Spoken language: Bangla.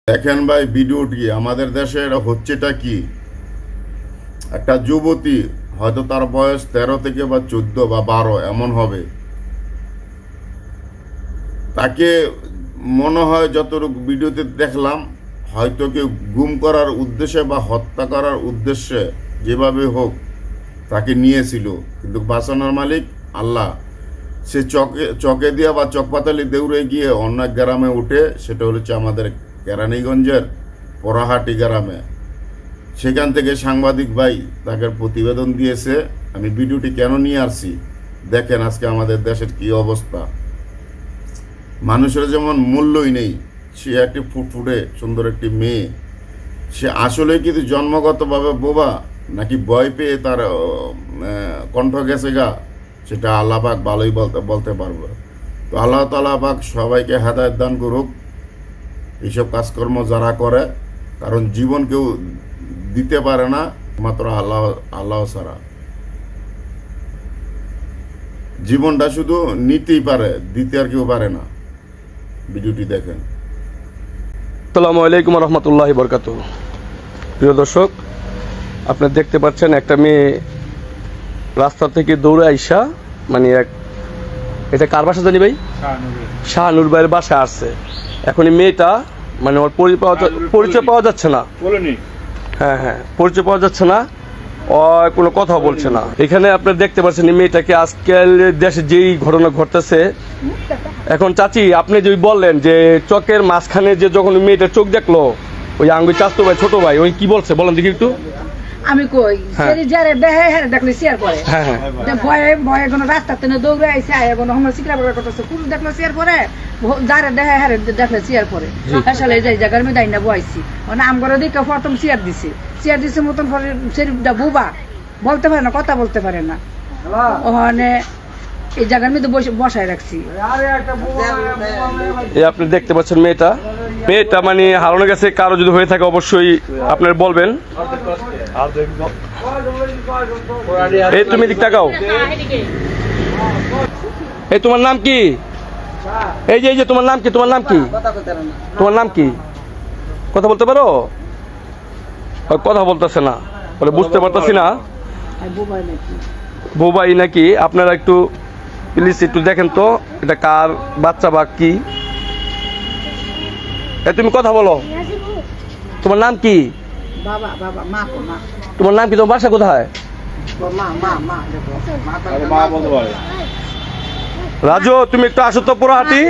দেখেন ভাই ভিডিওটি আমাদের দেশে এটা হচ্ছেটা কি, একটা যুবতী হয়তো তার বয়স 13 থেকে বা 14 বা 12 এমন হবে, তাকে মনে হয় যতটুকু ভিডিওতে দেখলাম হয়তো কেউ গুম করার উদ্দেশ্যে বা হত্যা করার উদ্দেশ্যে যেভাবে হোক তাকে নিয়েছিল, কিন্তু বাঁচানোর মালিক আল্লাহ। সে চকে দিয়া বা চকপাতালি দৌড়ে গিয়ে অন্য এক গ্রামে উঠে, সেটা হচ্ছে আমাদের কেরানীগঞ্জের পরাহাটি গ্রামে। সেখান থেকে সাংবাদিক ভাই তাকে প্রতিবেদন দিয়েছে। আমি ভিডিওটি কেন নিয়ে আসছি দেখেন, আজকে আমাদের দেশের কি অবস্থা। মানুষের যেমন মূল্যই নেই, সে একটি ফুটফুটে সুন্দর একটি মেয়ে, সে আসলে কিন্তু জন্মগতভাবে বোবা নাকি ভয় পেয়ে তার কণ্ঠ গেছে গা, সেটা আল্লাহ পাক ভালোই বলতে পারবে। তো আল্লাহ তাআলা পাক সবাইকে হেদায়েত দান করুক এইসব কাজকর্ম যারা করে, কারণ জীবন কেউ দিতে পারে না মাত্র আল্লাহ ছাড়া। জীবনটা শুধু নিতেই পারে, দিতে আর কেউ পারে না। ভিডিওটি দেখেন। আসসালামু আলাইকুম রহমতুল্লাহি বরকাতুহু। প্রিয় দর্শক, আপনারা দেখতে পাচ্ছেন একটা মেয়ে রাস্তা থেকে দৌড়ে আইসা, মানে এটা কার বাসা জানি ভাই? শাহানুর ভাইয়ের বাসায় আসছে। এখন এই মেয়েটা মানে ওর পরিচয় পাওয়া যাচ্ছে না। হ্যাঁ, পরিচয় পাওয়া যাচ্ছে না, ও কোনো কথা বলছে না। এখানে আপনারা দেখতে পাচ্ছেন এই মেয়েটাকে আজকাল দেশে যেই ঘটনা ঘটতেছে। এখন চাচি, আপনি যে বললেন যে চকের মাঝখানে যে যখন মেয়েটা চোখ দেখলো, ওই আঙ্গুল চাচতো ভাই ছোট ভাই ওই কি বলছে বলেন দেখি একটু। আমি কই সেরি যারে দেহে হেরে দেখলে শেয়ার করে। হ্যাঁ ভয়ে ভয়ে কোনো রাস্তাতে না দৌড়ে আইছে, আয় কোনো আমরা সিকরা বড় করতেছে, পুরো দেখলে শেয়ার করে, যারে দেহে হেরে দেখলে শেয়ার করে। আসলে এই জায়গার মধ্যে আইনা বইছি, মানে আম করে দিকে প্রথম শেয়ার দিছে মতন পরে শরীরটা বুবা, বলতে পারে না, কথা বলতে পারে না। ওখানে এই জায়গার মধ্যে বসায় রাখছি। এই আপনি দেখতে পাচ্ছেন মেয়েটা মানে হারানো গেছে। কারো যদি হয়ে থাকে অবশ্যই আপনার বলবেন। এই তুমি দিক তাকাও। এই তোমার নাম কি? এই যে তোমার নাম কি? তোমার নাম কি? তোমার নাম কি? কথা বলতে পারো? কথা বলতেছে না, বলে বুঝতে পারতেছি না। বোবাই নাকি? আপনারা একটু প্লিজ একটু দেখেন তো এটা কার বাচ্চা বা কি। তুমি কথা বলো। তোমার নাম কি? তোমার নাম কি? তোমার বাসা কোথায়? রাজু, তুমি একটু আসো তো পোড়াহাটি।